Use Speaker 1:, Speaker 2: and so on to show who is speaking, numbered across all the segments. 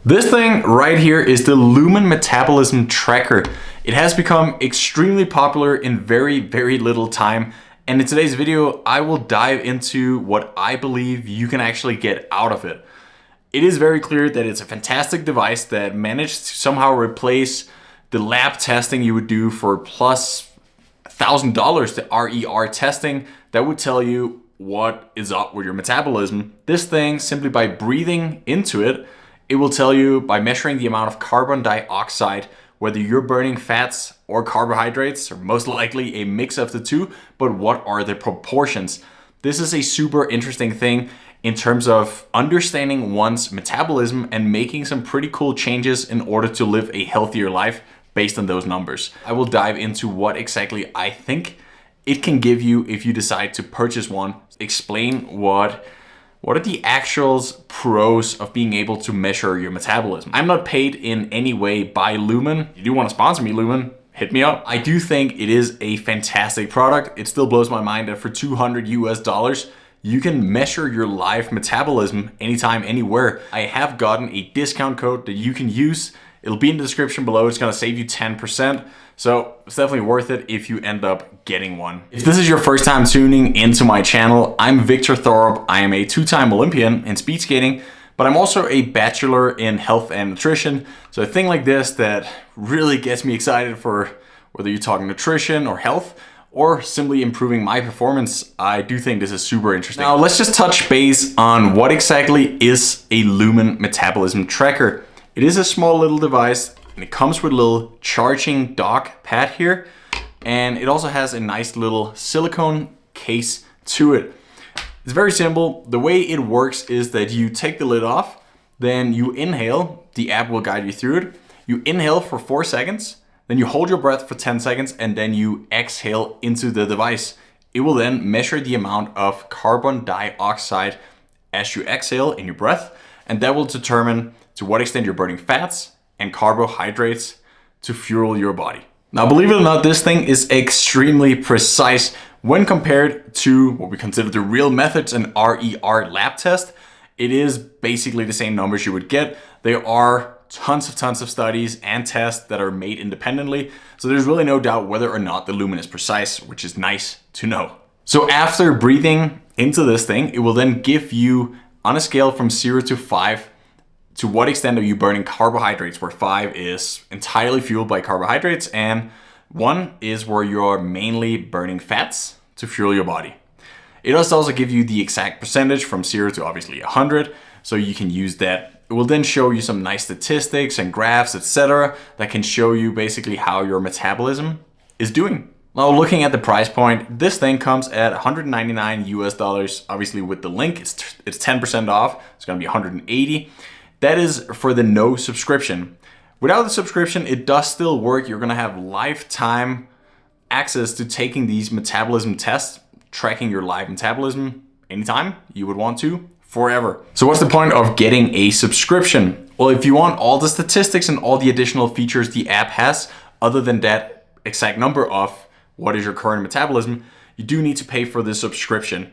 Speaker 1: This thing right here is the LUMEN Metabolism Tracker. It has become extremely popular in very, very little time. And in today's video, I will dive into what I believe you can actually get out of it. It is very clear that it's a fantastic device that managed to somehow replace the lab testing you would do for plus $1,000, the RER testing that would tell you what is up with your metabolism. This thing, simply by breathing into it, it will tell you by measuring the amount of carbon dioxide, whether you're burning fats or carbohydrates, or most likely a mix of the two, but what are the proportions? This is a super interesting thing in terms of understanding one's metabolism and making some pretty cool changes in order to live a healthier life based on those numbers. I will dive into what exactly I think it can give you if you decide to purchase one, explain what are the actual pros of being able to measure your metabolism. I'm not paid in any way by LUMEN. If you do want to sponsor me, LUMEN, hit me up. I do think it is a fantastic product. It still blows my mind that for $200 US, you can measure your live metabolism anytime, anywhere. I have gotten a discount code that you can use. It'll be in the description below. It's gonna save you 10%. So it's definitely worth it if you end up getting one. If this is your first time tuning into my channel, I'm ViktorT. I am a two-time Olympian in speed skating, but I'm also a bachelor in health and nutrition. So a thing like this that really gets me excited for whether you're talking nutrition or health, or simply improving my performance, I do think this is super interesting. Now let's just touch base on what exactly is a LUMEN Metabolism Tracker. It is a small little device and it comes with a little charging dock pad here. And it also has a nice little silicone case to it. It's very simple. The way it works is that you take the lid off, then you inhale, the app will guide you through it. You inhale for 4 seconds, then you hold your breath for 10 seconds, and then you exhale into the device. It will then measure the amount of carbon dioxide as you exhale in your breath, and that will determine to what extent you're burning fats and carbohydrates to fuel your body. Now, believe it or not, this thing is extremely precise when compared to what we consider the real methods and RER lab test. It is basically the same numbers you would get. There are tons of studies and tests that are made independently. So there's really no doubt whether or not the LUMEN is precise, which is nice to know. So after breathing into this thing, it will then give you on a scale from 0 to 5, to what extent are you burning carbohydrates, where 5 is entirely fueled by carbohydrates and 1 is where you're mainly burning fats to fuel your body. It does also give you the exact percentage from 0 to obviously 100, so you can use that. It will then show you some nice statistics and graphs, etc., that can show you basically how your metabolism is doing. Now, looking at the price point, this thing comes at $199 US. Obviously with the link, it's 10% off. It's gonna be 180. That is for the no subscription. Without the subscription, it does still work. You're gonna have lifetime access to taking these metabolism tests, tracking your live metabolism anytime you would want to, forever. So what's the point of getting a subscription? Well, if you want all the statistics and all the additional features the app has, other than that exact number of what is your current metabolism, you do need to pay for the subscription.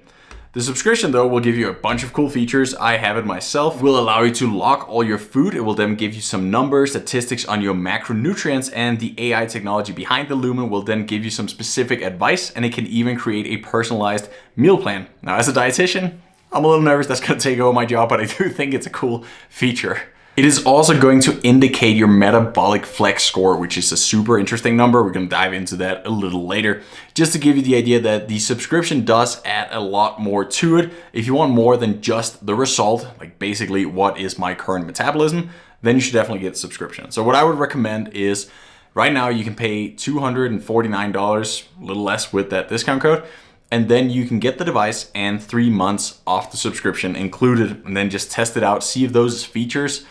Speaker 1: The subscription though will give you a bunch of cool features. I have it myself. It will allow you to log all your food. It will then give you some numbers, statistics on your macronutrients, and the AI technology behind the LUMEN will then give you some specific advice, and it can even create a personalized meal plan. Now, as a dietitian, I'm a little nervous that's gonna take over my job, but I do think it's a cool feature. It is also going to indicate your metabolic flex score, which is a super interesting number. We're gonna dive into that a little later. Just to give you the idea that the subscription does add a lot more to it. If you want more than just the result, like basically what is my current metabolism, then you should definitely get a subscription. So what I would recommend is right now you can pay $249, a little less with that discount code, and then you can get the device and 3 months off the subscription included, and then just test it out, see if those features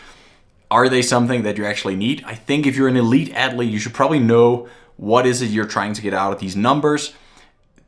Speaker 1: are they something that you actually need? I think if you're an elite athlete, you should probably know what is it you're trying to get out of these numbers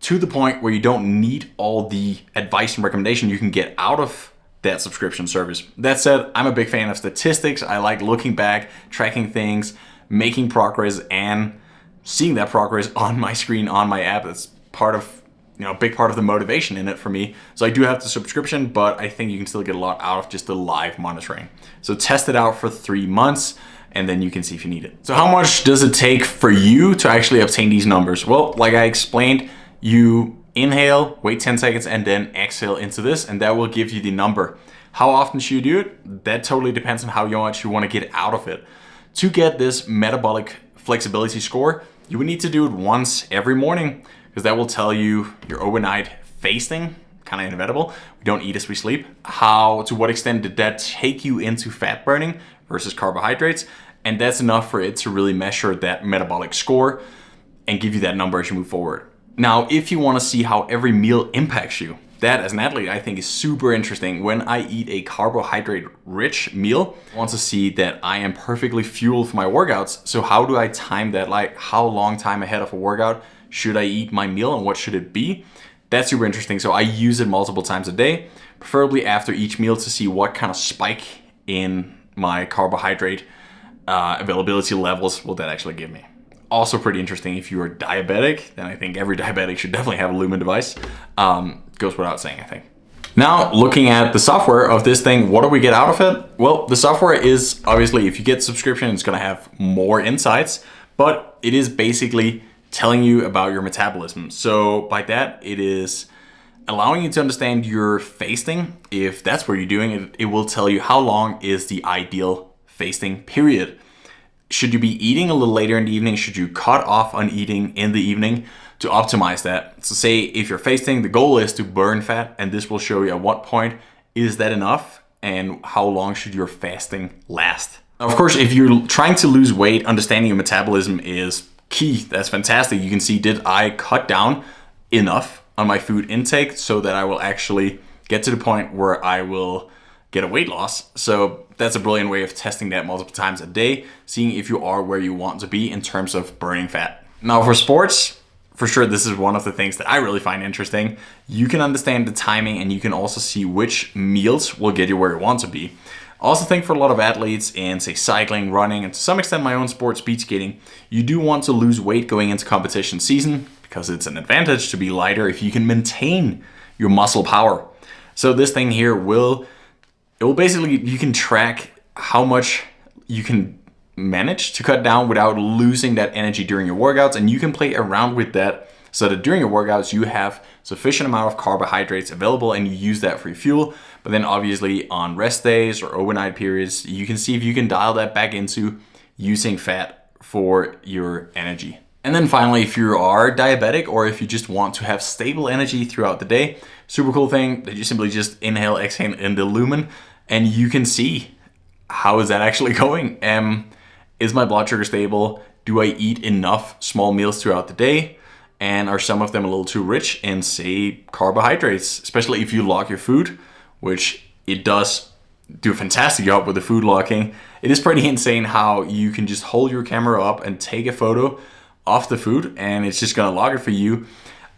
Speaker 1: to the point where you don't need all the advice and recommendation you can get out of that subscription service. That said, I'm a big fan of statistics. I like looking back, tracking things, making progress, and seeing that progress on my screen, on my app. That's part of a big part of the motivation in it for me. So I do have the subscription, but I think you can still get a lot out of just the live monitoring. So test it out for 3 months and then you can see if you need it. So how much does it take for you to actually obtain these numbers? Well, like I explained, you inhale, wait 10 seconds, and then exhale into this, and that will give you the number. How often should you do it? That totally depends on how much you want to get out of it. To get this metabolic flexibility score, you would need to do it once every morning, because that will tell you your overnight fasting, kind of inevitable. We don't eat as we sleep. To what extent did that take you into fat burning versus carbohydrates? And that's enough for it to really measure that metabolic score and give you that number as you move forward. Now, if you want to see how every meal impacts you, that as an athlete, I think is super interesting. When I eat a carbohydrate-rich meal, I want to see that I am perfectly fueled for my workouts. So how do I time that? Like, how long time ahead of a workout should I eat my meal and what should it be? That's super interesting. So I use it multiple times a day, preferably after each meal, to see what kind of spike in my carbohydrate availability levels will that actually give me. Also pretty interesting, if you are diabetic, then I think every diabetic should definitely have a Lumen device. Goes without saying, I think. Now, looking at the software of this thing, what do we get out of it? Well, the software is obviously, if you get subscription, it's gonna have more insights, but it is basically telling you about your metabolism. So by that, it is allowing you to understand your fasting. If that's where you're doing it, it will tell you how long is the ideal fasting period. Should you be eating a little later in the evening? Should you cut off on eating in the evening to optimize that? So say if you're fasting, the goal is to burn fat, and this will show you at what point is that enough and how long should your fasting last. Now, of course, if you're trying to lose weight, understanding your metabolism is key. That's fantastic. You can see, did I cut down enough on my food intake so that I will actually get to the point where I will get a weight loss? So that's a brilliant way of testing that multiple times a day, seeing if you are where you want to be in terms of burning fat. Now for sports, for sure, this is one of the things that I really find interesting. You can understand the timing and you can also see which meals will get you where you want to be. I also think for a lot of athletes in, say, cycling, running, and to some extent my own sport, speed skating, you do want to lose weight going into competition season because it's an advantage to be lighter if you can maintain your muscle power. So this thing here will basically, you can track how much you can manage to cut down without losing that energy during your workouts, and you can play around with that so that during your workouts you have sufficient amount of carbohydrates available and you use that for your fuel. But then obviously on rest days or overnight periods, you can see if you can dial that back into using fat for your energy. And then finally, if you are diabetic or if you just want to have stable energy throughout the day, super cool thing that you simply just inhale, exhale in the Lumen, and you can see how is that actually going. Is my blood sugar stable? Do I eat enough small meals throughout the day? And are some of them a little too rich in, say, carbohydrates? Especially if you log your food, which it does do a fantastic job with the food logging. It is pretty insane how you can just hold your camera up and take a photo of the food and it's just gonna log it for you.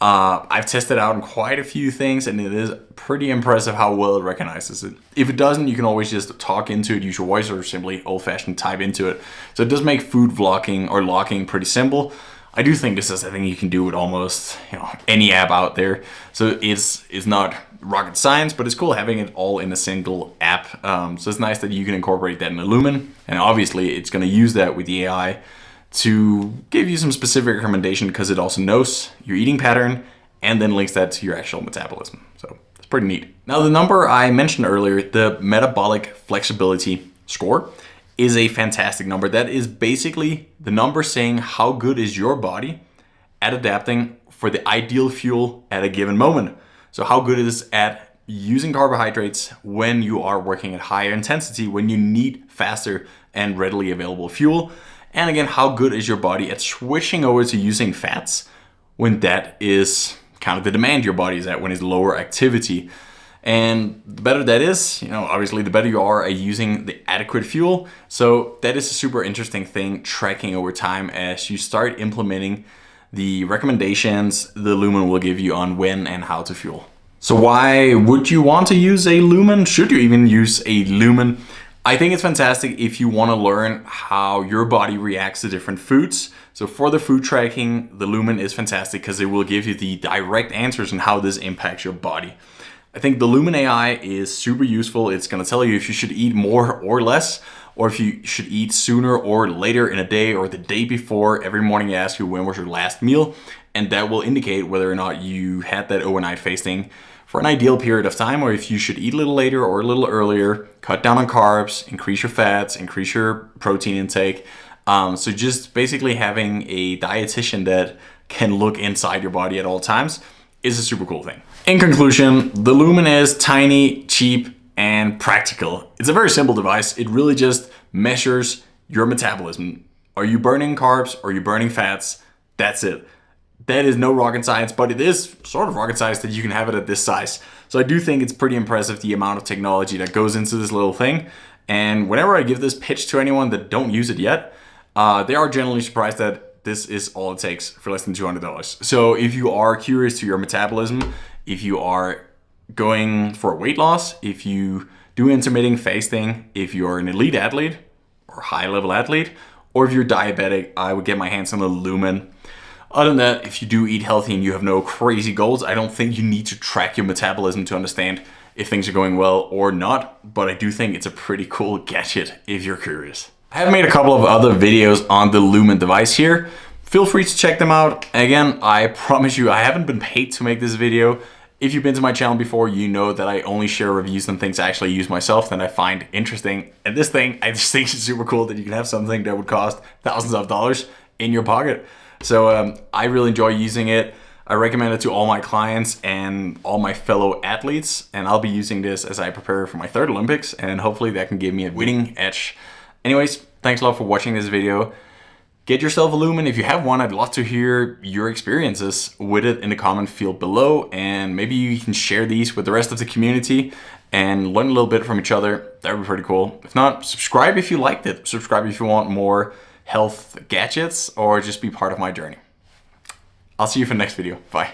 Speaker 1: I've tested out on quite a few things and it is pretty impressive how well it recognizes it. If it doesn't, you can always just talk into it, use your voice, or simply old-fashioned type into it. So it does make food vlogging or logging pretty simple. I do think this is a thing you can do with almost any app out there. So it's not rocket science, but it's cool having it all in a single app. So it's nice that you can incorporate that in the Lumen, and obviously it's going to use that with the AI to give you some specific recommendation because it also knows your eating pattern and then links that to your actual metabolism. So it's pretty neat. Now the number I mentioned earlier, the metabolic flexibility score, is a fantastic number. That is basically the number saying how good is your body at adapting for the ideal fuel at a given moment. So how good it is at using carbohydrates when you are working at higher intensity, when you need faster and readily available fuel. And again, how good is your body at switching over to using fats when that is kind of the demand your body is at, when it's lower activity. And the better that is, obviously the better you are at using the adequate fuel. So that is a super interesting thing, tracking over time as you start implementing the recommendations the Lumen will give you on when and how to fuel. So why would you want to use a Lumen? Should you even use a Lumen? I think it's fantastic if you want to learn how your body reacts to different foods. So for the food tracking, the Lumen is fantastic because it will give you the direct answers on how this impacts your body. I think the Lumen AI is super useful. It's going to tell you if you should eat more or less, or if you should eat sooner or later in a day or the day before. Every morning it asks you when was your last meal, and that will indicate whether or not you had that overnight fasting for an ideal period of time, or if you should eat a little later or a little earlier, cut down on carbs, increase your fats, increase your protein intake. So just basically having a dietitian that can look inside your body at all times is a super cool thing. In conclusion, the Lumen is tiny, cheap, and practical. It's a very simple device. It really just measures your metabolism. Are you burning carbs? Are you burning fats? That's it. That is no rocket science, but it is sort of rocket science that you can have it at this size. So I do think it's pretty impressive the amount of technology that goes into this little thing. And whenever I give this pitch to anyone that don't use it yet, they are generally surprised that this is all it takes for less than $200. So if you are curious to your metabolism, if you are going for weight loss, if you do intermittent fasting, if you're an elite athlete or high level athlete, or if you're diabetic, I would get my hands on the Lumen. Other than that, if you do eat healthy and you have no crazy goals, I don't think you need to track your metabolism to understand if things are going well or not, but I do think it's a pretty cool gadget if you're curious. I have made a couple of other videos on the Lumen device here. Feel free to check them out. Again, I promise you, I haven't been paid to make this video. If you've been to my channel before, you know that I only share reviews on things I actually use myself that I find interesting. And this thing, I just think it's super cool that you can have something that would cost thousands of dollars in your pocket. So I really enjoy using it. I recommend it to all my clients and all my fellow athletes, and I'll be using this as I prepare for my third Olympics, and hopefully that can give me a winning edge. Anyways, thanks a lot for watching this video. Get yourself a Lumen. If you have one, I'd love to hear your experiences with it in the comment field below, and maybe you can share these with the rest of the community and learn a little bit from each other. That would be pretty cool. If not, subscribe if you liked it. Subscribe if you want more health gadgets, or just be part of my journey. I'll see you for the next video. Bye.